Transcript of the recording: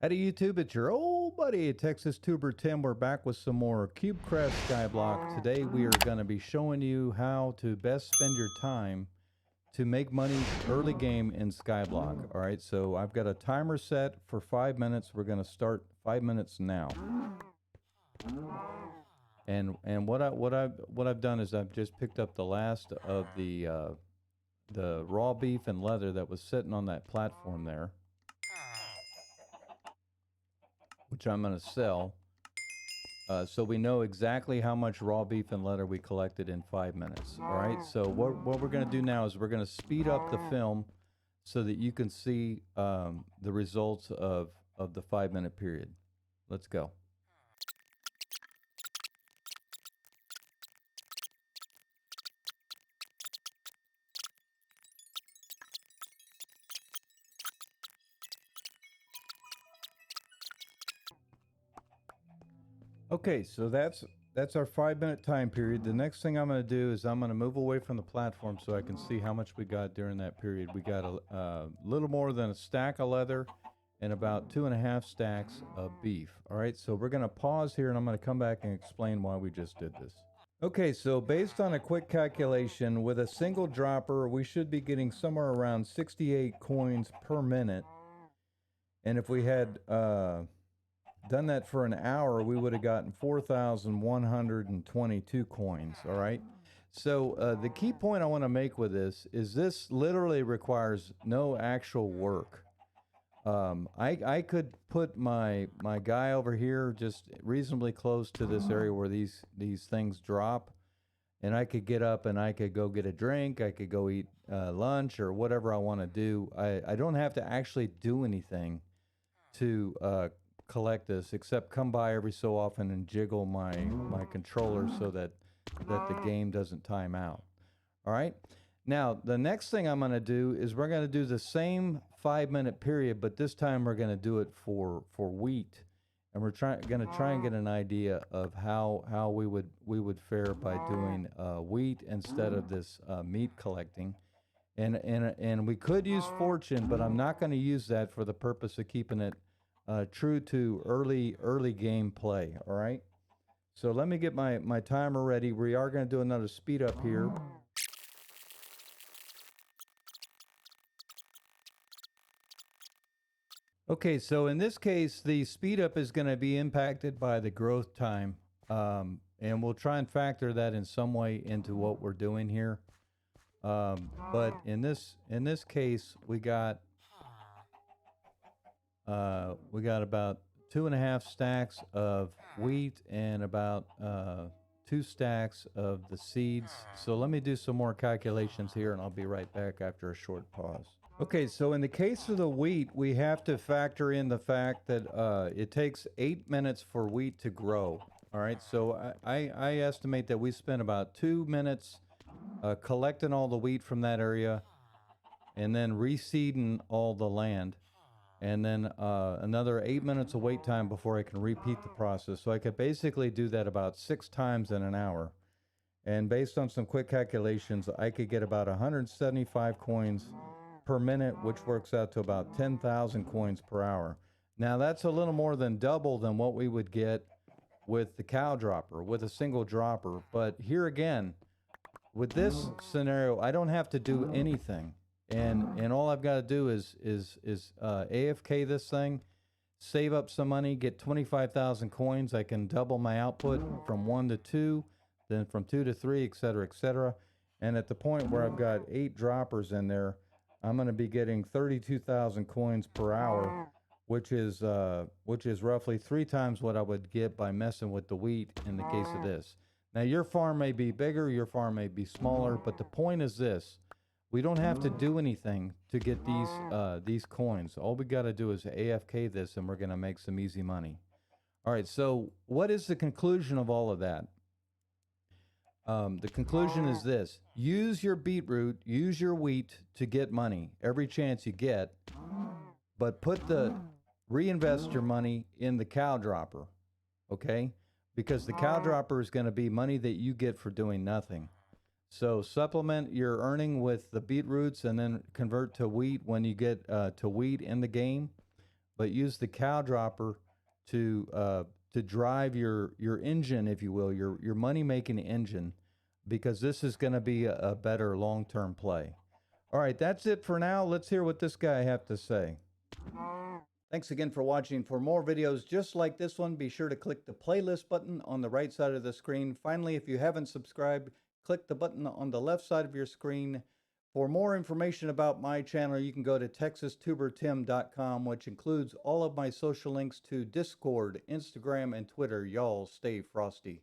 Howdy YouTube, it's your old buddy TexasTuberTim. We're back with some more CubeCraft SkyBlock. Today we are going to be showing you how to best spend your time to make money early game in SkyBlock. Alright, so I've got a timer set for 5 minutes. We're going to start 5 minutes now. And what I've done is I've just picked up the last of the raw beef and leather that was sitting on that platform there, which I'm going to sell. So we know exactly how much raw beef and leather we collected in 5 minutes. All right, so what we're going to do now is we're going to speed up the film so that you can see the results of the 5 minute period. Let's go. Okay, so that's our 5 minute time period. The next thing I'm going to do is I'm going to move away from the platform so I can see how much we got during that period. We got a little more than a stack of leather and about 2.5 stacks of beef. All right, so we're going to pause here and I'm going to come back and explain why we just did this. Okay, so based on a quick calculation, with a single dropper, we should be getting somewhere around 68 coins per minute. And if we had done that for an hour, we would have gotten 4,122 coins. All right. So the key point I want to make with this is this literally requires no actual work. I could put my guy over here just reasonably close to this area where these things drop, and I could get up and I could go get a drink. I could go eat lunch or whatever I want to do. I don't have to actually do anything to collect this, except come by every so often and jiggle my controller so that the game doesn't time out. All right, now the next thing I'm going to do is we're going to do the same 5 minute period, but this time we're going to do it for wheat, and we're going to try and get an idea of how we would fare by doing wheat instead of this meat collecting. And we could use fortune, but I'm not going to use that for the purpose of keeping it true to early game play. All right, so let me get my timer ready. We are going to do another speed up here. Okay, so in this case the speed up is going to be impacted by the growth time, and we'll try and factor that in some way into what we're doing here, but in this case we got about 2.5 stacks of wheat and about 2 stacks of the seeds. So let me do some more calculations here and I'll be right back after a short pause. Okay, so in the case of the wheat, we have to factor in the fact that it takes 8 minutes for wheat to grow. All right, so I estimate that we spent about 2 minutes collecting all the wheat from that area and then reseeding all the land. And then another 8 minutes of wait time before I can repeat the process. So I could basically do that about 6 times in an hour. And based on some quick calculations, I could get about 175 coins per minute, which works out to about 10,000 coins per hour. Now that's a little more than double than what we would get with the cow dropper, with a single dropper. But here again, with this scenario, I don't have to do anything. And all I've got to do is AFK this thing, save up some money, get 25,000 coins. I can double my output from 1 to 2, then from 2 to 3, etc., etc. And at the point where I've got 8 droppers in there, I'm going to be getting 32,000 coins per hour, which is roughly 3 times what I would get by messing with the wheat in the case of this. Now your farm may be bigger, your farm may be smaller, but the point is this. We don't have to do anything to get these coins. All we got to do is AFK this, and we're going to make some easy money. All right, so what is the conclusion of all of that? The conclusion is this. Use your beetroot, use your wheat to get money every chance you get, but reinvest your money in the cow dropper, okay? Because the cow dropper is going to be money that you get for doing nothing. So supplement your earning with the beetroots and then convert to wheat when you get to wheat in the game. but use the cow dropper to drive your engine, if you will, your money making engine, because this is going to be a better long term play. All right, that's it for now. Let's hear what this guy have to say. Thanks again for watching. For more videos just like this one, be sure to click the playlist button on the right side of the screen. Finally, if you haven't subscribed, click the button on the left side of your screen. For more information about my channel, you can go to TexasTuberTim.com, which includes all of my social links to Discord, Instagram, and Twitter. Y'all stay frosty.